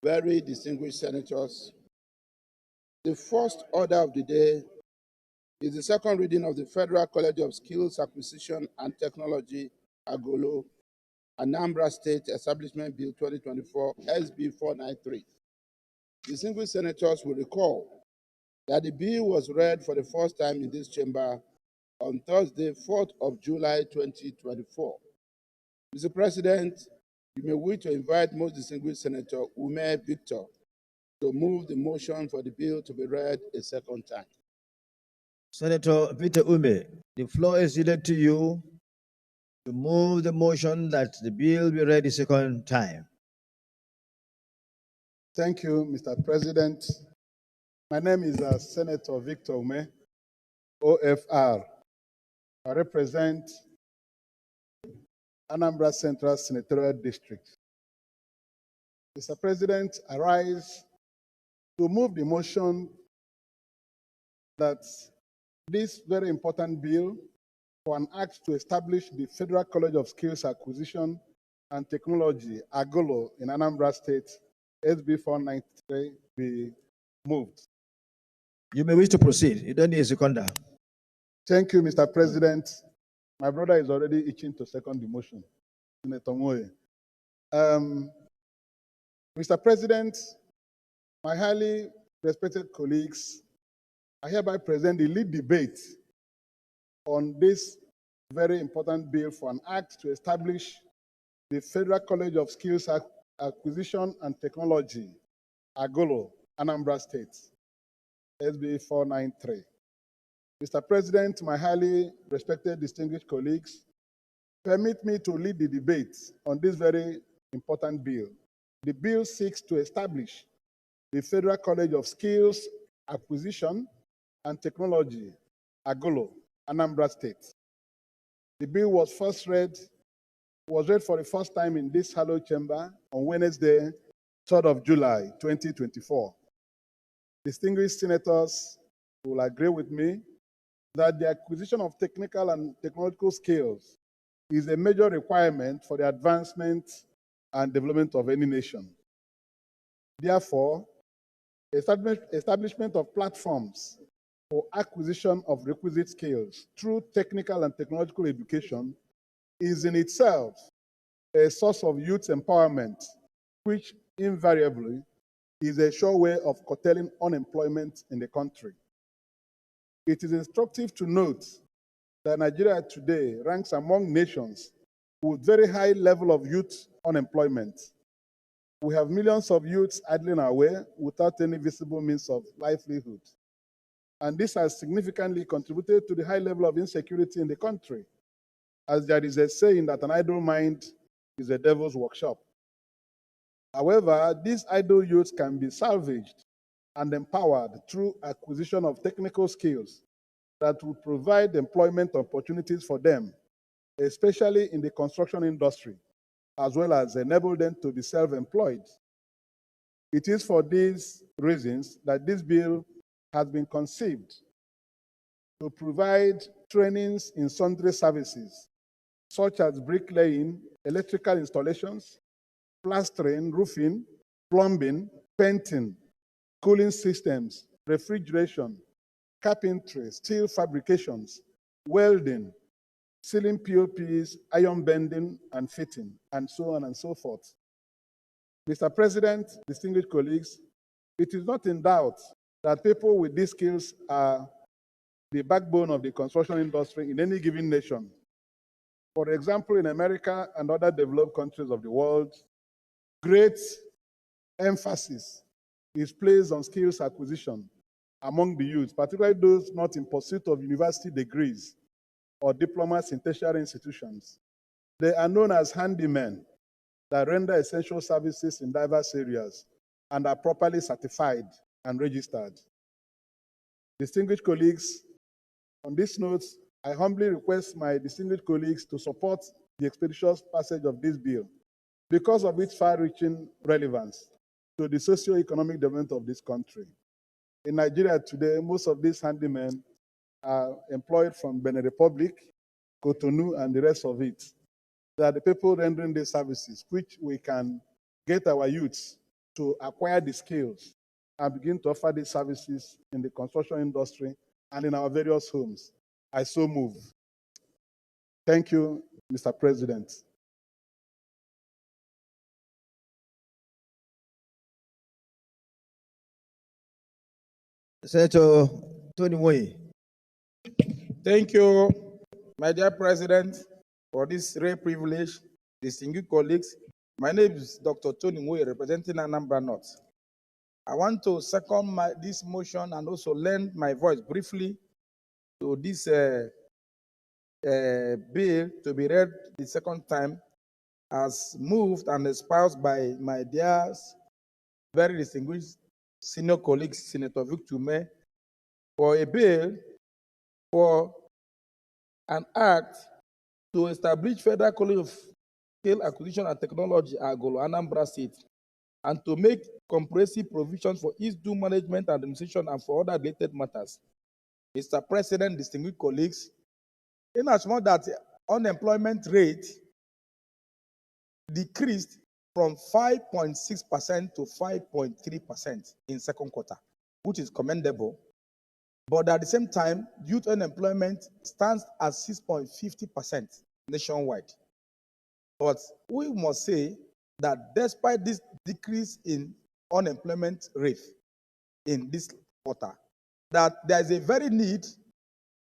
Very distinguished senators, the first order of the day is the second reading of the Federal College of Skills Acquisition and Technology, Agulu, Anambra State Establishment Bill 2024, SB 493. Distinguished senators will recall that the bill was read for the first time in this chamber on Thursday, 4th of July, 2024. Mr. President, you may wish to invite most distinguished Senator Umeh Victor to move the motion for the bill to be read a second time. Senator Peter Umeh, the floor is yielded to you to move the motion that the bill be read a second time. Thank you, Mr. President. My name is Senator Victor Umeh, OFR. I represent Anambra Central Senatorial District. Mr. President, I rise to move the motion that this very important bill for an act to establish the Federal College of Skills Acquisition and Technology, Agulu, in Anambra State, SB 493, be moved. You may wish to proceed. You don't need a seconder. Thank you, Mr. President. My brother is already itching to second the motion. Senator Umeh. Mr. President, my highly respected colleagues, I hereby present the lead debate on this very important bill for an act to establish the Federal College of Skills Acquisition and Technology, Agulu, Anambra State, SB 493. Mr. President, my highly respected, distinguished colleagues, permit me to lead the debate on this very important bill. The bill seeks to establish the Federal College of Skills Acquisition and Technology, Agulu, Anambra State. The bill was read for the first time in this hallowed chamber on Wednesday, 3rd of July, 2024. Distinguished senators will agree with me that the acquisition of technical and technological skills is a major requirement for the advancement and development of any nation. Therefore, establishment of platforms for acquisition of requisite skills through technical and technological education is in itself a source of youth empowerment, which invariably is a sure way of curtailing unemployment in the country. It is instructive to note that Nigeria today ranks among nations with very high level of youth unemployment. We have millions of youths idling away without any visible means of livelihood. And this has significantly contributed to the high level of insecurity in the country, as there is a saying that an idle mind is a devil's workshop. However, these idle youths can be salvaged and empowered through acquisition of technical skills that will provide employment opportunities for them, especially in the construction industry, as well as enable them to be self-employed. It is for these reasons that this bill has been conceived to provide trainings in sundry services, such as bricklaying, electrical installations, plastering, roofing, plumbing, painting, cooling systems, refrigeration, carpentry, steel fabrications, welding, sealing POPs, iron bending and fitting, and so on and so forth. Mr. President, distinguished colleagues, it is not in doubt that people with these skills are the backbone of the construction industry in any given nation. For example, in America and other developed countries of the world, great emphasis is placed on skills acquisition among the youth, particularly those not in pursuit of university degrees or diplomas in tertiary institutions. They are known as handymen that render essential services in diverse areas and are properly certified and registered. Distinguished colleagues, on this note, I humbly request my distinguished colleagues to support the expeditious passage of this bill because of its far-reaching relevance to the socio-economic development of this country. In Nigeria today, most of these handymen are employed from Benin Republic, Cotonou, and the rest of it. They are the people rendering these services, which we can get our youths to acquire the skills and begin to offer these services in the construction industry and in our various homes. I so move. Thank you, Mr. President. Senator Tony Moye. Thank you, my dear President, for this rare privilege. Distinguished colleagues, my name is Dr. Tony Moye, representing Anambra North. I want to second this motion and also lend my voice briefly to this bill to be read the second time, as moved and espoused by my dear, very distinguished senior colleague, Senator Victor Umeh, for a bill for an act to establish Federal College of Scale Acquisition and Technology, Agulu, Anambra State, and to make comprehensive provisions for its due management, administration, and for other related matters. Mr. President, distinguished colleagues, in as much that unemployment rate decreased from 5.6% to 5.3% in second quarter, which is commendable. But at the same time, youth unemployment stands at 6.50% nationwide. But we must say that despite this decrease in unemployment rate in this quarter, that there is a very need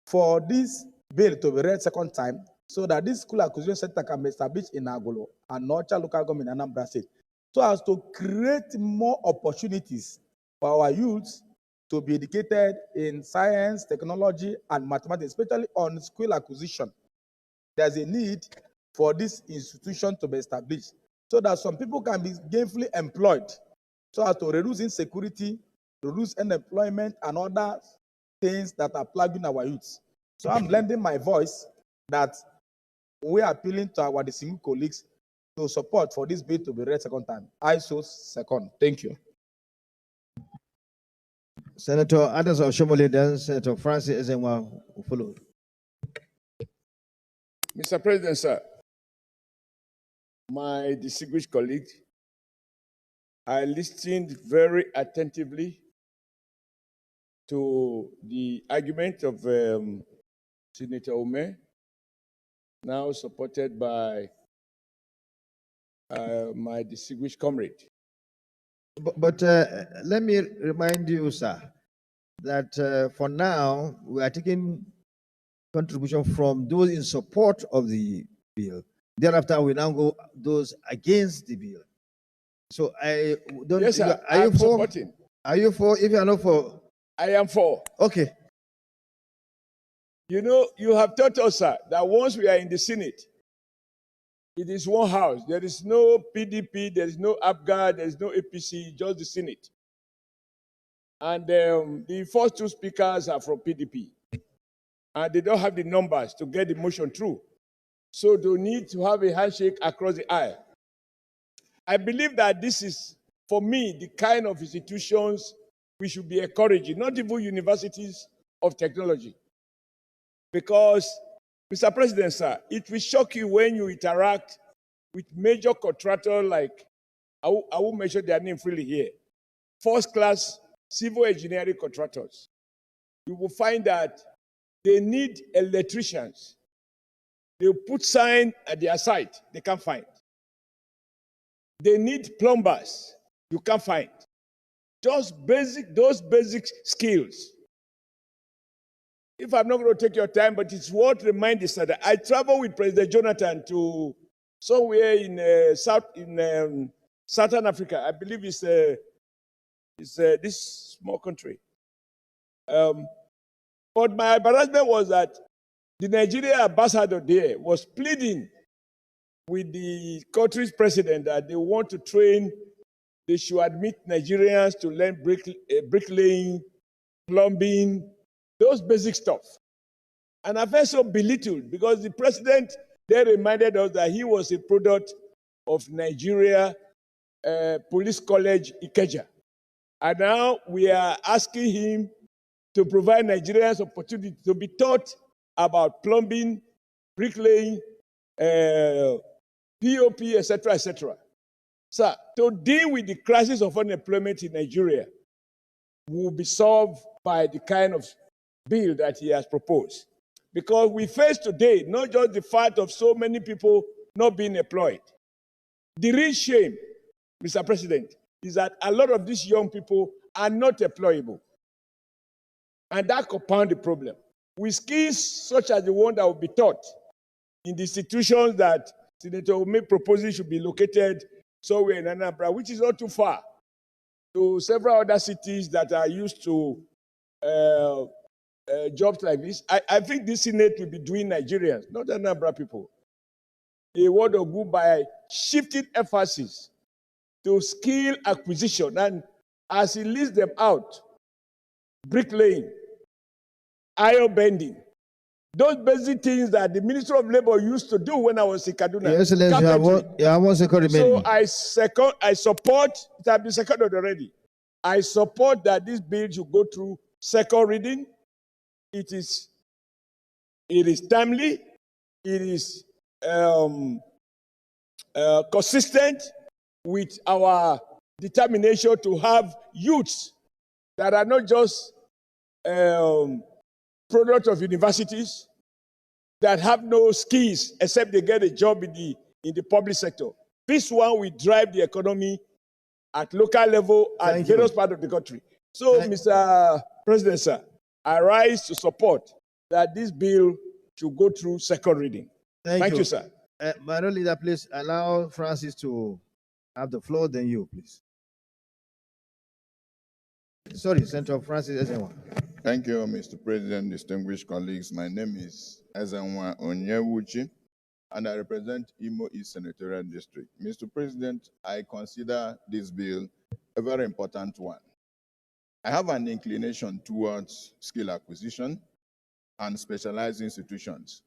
for this bill to be read second time, so that this school acquisition center can be established in Agulu and North local government in Anambra State, so as to create more opportunities for our youths to be educated in science, technology, and mathematics, especially on skill acquisition. There's a need for this institution to be established so that some people can be gainfully employed, so as to reduce insecurity, reduce unemployment, and other things that are plaguing our youths. So I'm lending my voice that we are appealing to our distinguished colleagues to support for this bill to be read second time. I so second. Thank you. Senator Adams of Shomole, then Senator Francis Ezenwa will follow. Mr. President, sir, my distinguished colleague, I listened very attentively to the argument of Senator Umeh, now supported by my distinguished comrade. But let me remind you, sir, that for now, we are taking contribution from those in support of the bill. Thereafter, we now go those against the bill. So I don't. Yes, sir. Are you for? Supporting. Are you for? If you are not for, I am for. Okay. You know, you have taught us, sir, that once we are in the Senate, it is one house. There is no PDP, there is no APGA, there is no APC, just the Senate. And the first two speakers are from PDP. And they don't have the numbers to get the motion through. So they need to have a handshake across the aisle. I believe that this is, for me, the kind of institutions we should be encouraging, not even universities of technology. Because, Mr. President, sir, it will shock you when you interact with major contractors like, I won't mention their name freely here, first-class civil engineering contractors. You will find that they need electricians. They put sign at their site, they can't find. They need plumbers, you can't find. Just those basic skills. If I'm not going to take your time, but it's worth reminding you that I traveled with President Jonathan to somewhere in Southern Africa. I believe it's this small country. But my embarrassment was that the Nigerian ambassador there was pleading with the country's president that they want to train, they should admit Nigerians to learn bricklaying, plumbing, those basic stuff. And I felt so belittled because the president there reminded us that he was a product of Nigeria Police College, Ikeja. And now we are asking him to provide Nigerians opportunity to be taught about plumbing, bricklaying, POP, etc., etc. Sir, to deal with the crisis of unemployment in Nigeria will be solved by the kind of bill that he has proposed. Because we face today not just the fact of so many people not being employed. The real shame, Mr. President, is that a lot of these young people are not employable. And that compounds the problem. With skills such as the one that will be taught in the institutions that Senator Umeh proposes should be located somewhere in Anambra, which is not too far, to several other cities that are used to jobs like this. I think this Senate will be doing Nigerians, not Anambra people, a word of good by shifting emphasis to skill acquisition. And as he lists them out, bricklaying, iron bending, those basic things that the Ministry of Labor used to do when I was in Kaduna. Your Excellency, you have one second remaining. So I support, it has been seconded already. I support that this bill should go through second reading. It is timely, it is consistent with our determination to have youths that are not just product of universities, that have no skills except they get a job in the public sector. This one will drive the economy at local level at various parts of the country. So, Mr. President, sir, I rise to support that this bill should go through second reading. Thank you, sir. My leader, please allow Francis to have the floor, then you, please. Sorry, Senator Francis Ezenwa. Thank you, Mr. President, distinguished colleagues. My name is Ezenwa Onyewuchi, and I represent Imo East Senatorial District. Mr. President, I consider this bill a very important one. I have an inclination towards skill acquisition and specialized institutions.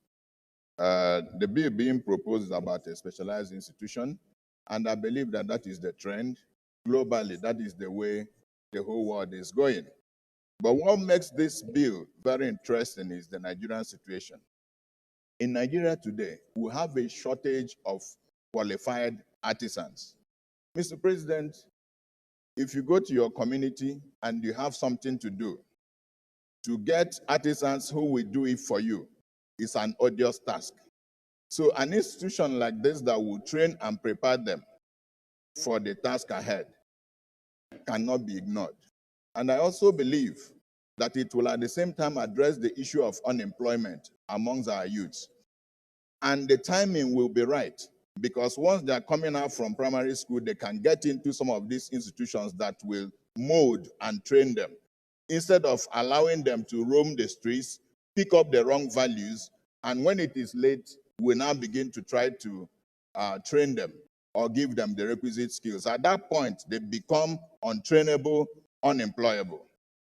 The bill being proposed is about a specialized institution, and I believe that that is the trend. Globally, that is the way the whole world is going. But what makes this bill very interesting is the Nigerian situation. In Nigeria today, we have a shortage of qualified artisans. Mr. President, if you go to your community and you have something to do, to get artisans who will do it for you is an odious task. So an institution like this that will train and prepare them for the task ahead cannot be ignored. And I also believe that it will at the same time address the issue of unemployment amongst our youths. And the timing will be right, because once they are coming out from primary school, they can get into some of these institutions that will mold and train them, instead of allowing them to roam the streets, pick up the wrong values, and when it is late, we now begin to try to train them or give them the requisite skills. At that point, they become untrainable, unemployable.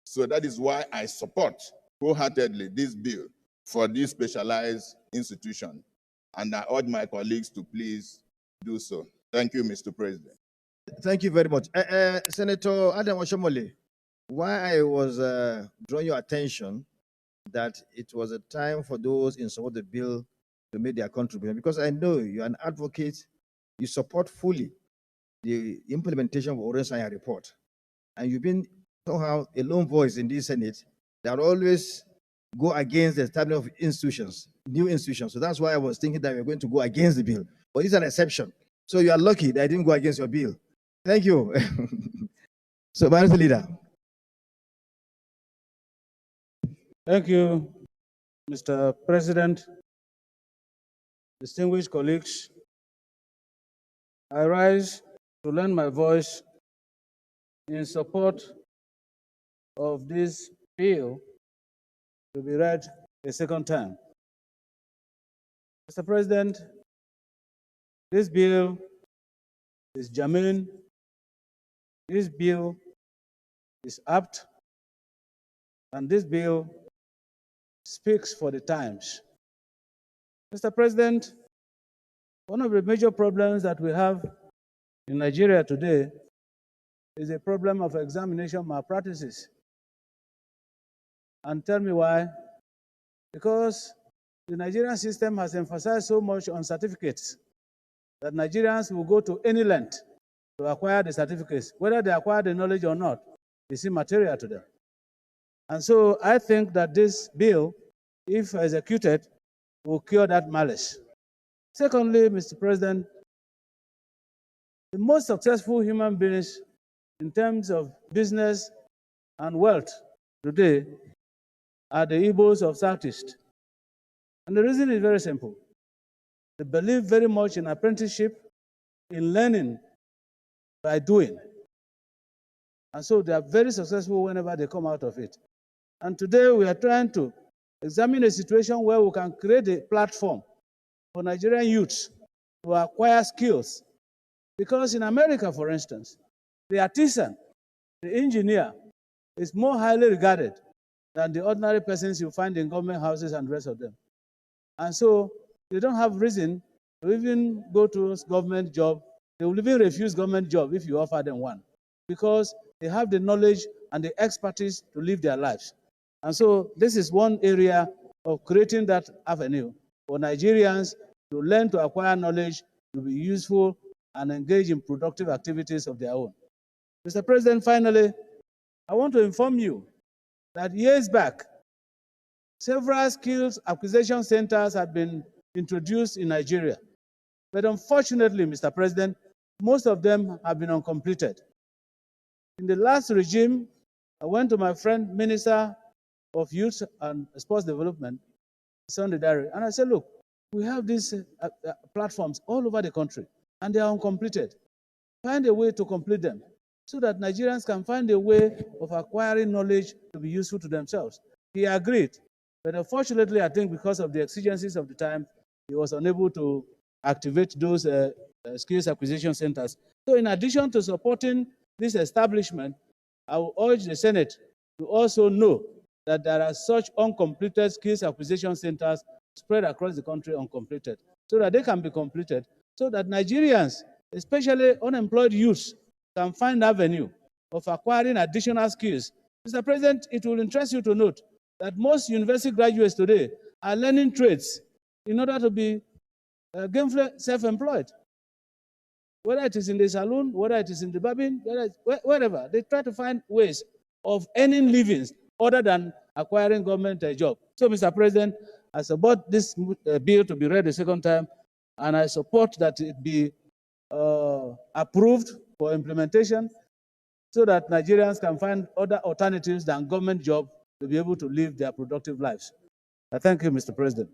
So that is why I support wholeheartedly this bill for this specialized institution. And I urge my colleagues to please do so. Thank you, Mr. President. Thank you very much. Senator Adam Oshomole, why I was drawing your attention that it was a time for those in support of the bill to make their contribution, because I know you're an advocate, you support fully the implementation of Orensanya report, and you've been somehow a lone voice in this Senate that always go against the establishment of institutions, new institutions. So that's why I was thinking that we were going to go against the bill. But it's an exception. So you are lucky that I didn't go against your bill. Thank you. So, Minority Leader. Thank you, Mr. President. Distinguished colleagues, I rise to lend my voice in support of this bill to be read a second time. Mr. President, this bill is germane, this bill is apt, and this bill speaks for the times. Mr. President, one of the major problems that we have in Nigeria today is a problem of examination malpractices. And tell me why? Because the Nigerian system has emphasized so much on certificates that Nigerians will go to any length to acquire the certificates. Whether they acquire the knowledge or not is immaterial to them. And so I think that this bill, if executed, will cure that malice. Secondly, Mr. President, the most successful human beings in terms of business and wealth today are the Igbos of Southeast. And the reason is very simple. They believe very much in apprenticeship, in learning by doing. And so they are very successful whenever they come out of it. And today we are trying to examine a situation where we can create a platform for Nigerian youths to acquire skills. Because in America, for instance, the artisan, the engineer, is more highly regarded than the ordinary persons you find in government houses and the rest of them. And so they don't have reason to even go to a government job. They will even refuse government job if you offer them one, because they have the knowledge and the expertise to live their lives. And so this is one area of creating that avenue for Nigerians to learn to acquire knowledge, to be useful, and engage in productive activities of their own. Mr. President, finally, I want to inform you that years back, several skills acquisition centers have been introduced in Nigeria. But unfortunately, Mr. President, most of them have been uncompleted. In the last regime, I went to my friend, Minister of Youth and Sports Development, Sunday Diary, and I said, look, we have these platforms all over the country, and they are uncompleted. Find a way to complete them so that Nigerians can find a way of acquiring knowledge to be useful to themselves. He agreed, but unfortunately, I think because of the exigencies of the time, he was unable to activate those skills acquisition centers. So in addition to supporting this establishment, I will urge the Senate to also know that there are such uncompleted skills acquisition centers spread across the country uncompleted, so that they can be completed, so that Nigerians, especially unemployed youths, can find avenue of acquiring additional skills. Mr. President, it will interest you to note that most university graduates today are learning trades in order to be gainfully self-employed. Whether it is in the saloon, whether it is in the barbing, wherever, they try to find ways of earning livings other than acquiring government job. So, Mr. President, I support this bill to be read a second time, and I support that it be approved for implementation so that Nigerians can find other alternatives than government job to be able to live their productive lives. I thank you, Mr. President.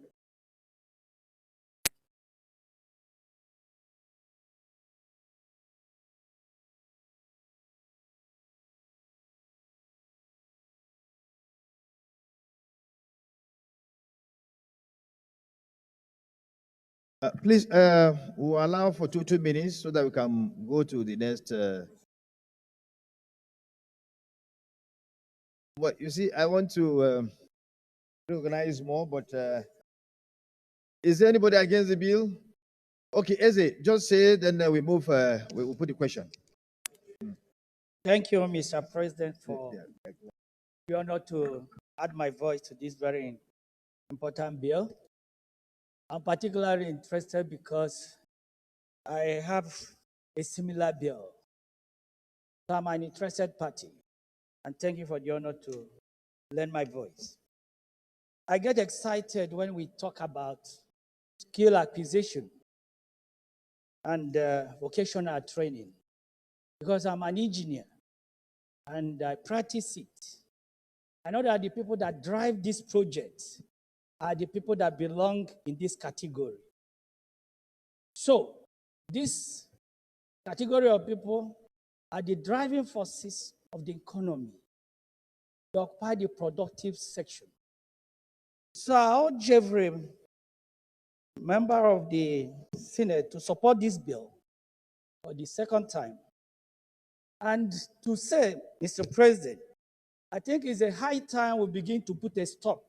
Please, we'll allow for two minutes so that we can go to the next. Well, you see, I want to recognize more, but is there anybody against the bill? Okay, Eze, just say, then we move, we'll put the question. Thank you, Mr. President, for the honor to add my voice to this very important bill. I'm particularly interested because I have a similar bill. So I'm an interested party, and thank you for the honor to lend my voice. I get excited when we talk about skill acquisition and vocational training because I'm an engineer and I practice it. I know that the people that drive this project are the people that belong in this category. So, this category of people are the driving forces of the economy. They occupy the productive section. So I urge every member of the Senate to support this bill for the second time. And to say, Mr. President, I think it's a high time we begin to put a stop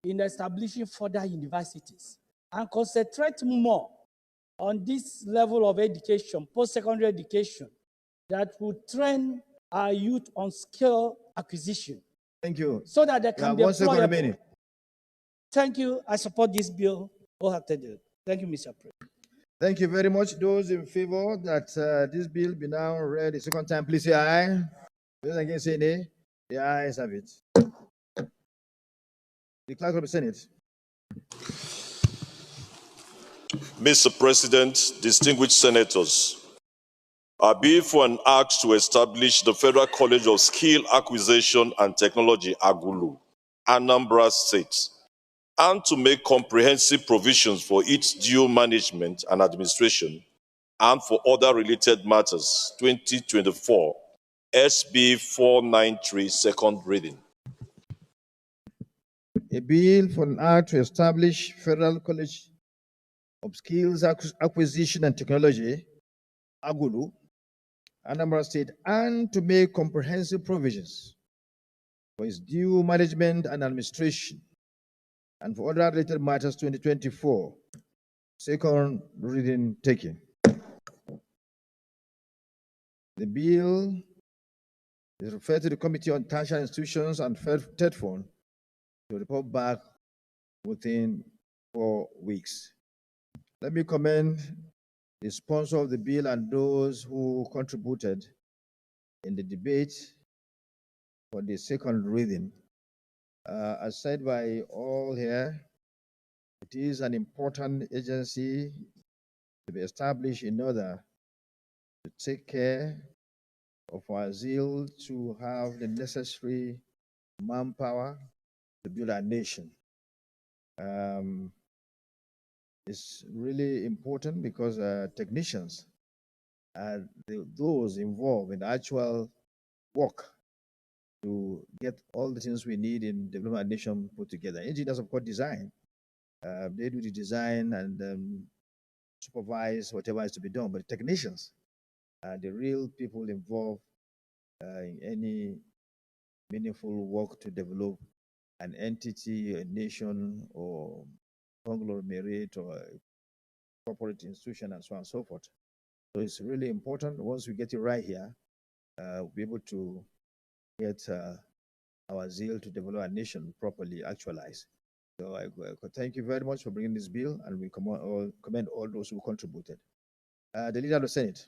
in establishing further universities and concentrate more on this level of education, post-secondary education, that will train our youth on skill acquisition. Thank you. So that they can be employable. Thank you. I support this bill wholeheartedly. Thank you, Mr. President. Thank you very much. Those in favor that this bill be now read a second time, please say aye. Those against say nay. The ayes have it. The clerk of the Senate. Mr. President, distinguished senators, I bill for an act to establish the Federal College of Skill Acquisition and Technology, Agulu, Anambra State, and to make comprehensive provisions for its due management and administration, and for other related matters, 2024, SB 493, second reading. A bill for an act to establish Federal College of Skills Acquisition and Technology, Agulu, Anambra State, and to make comprehensive provisions for its due management and administration, and for other related matters, 2024. Second reading taken. The bill is referred to the Committee on Tertiary Institutions and TEDFON to report back within 4 weeks. Let me commend the sponsor of the bill and those who contributed in the debate for the second reading. As said by all here, it is an important agency to be established in order to take care of our zeal to have the necessary manpower to build our nation. It's really important because technicians are those involved in the actual work to get all the things we need in developing our nation put together. Engineers, of course, design. They do the design and supervise whatever is to be done. But the technicians are the real people involved in any meaningful work to develop an entity, a nation, or conglomerate, or a corporate institution, and so on and so forth. So it's really important. Once we get it right here, we'll be able to get our zeal to develop our nation properly actualized. So I thank you very much for bringing this bill, and we commend all those who contributed. The Leader of the Senate.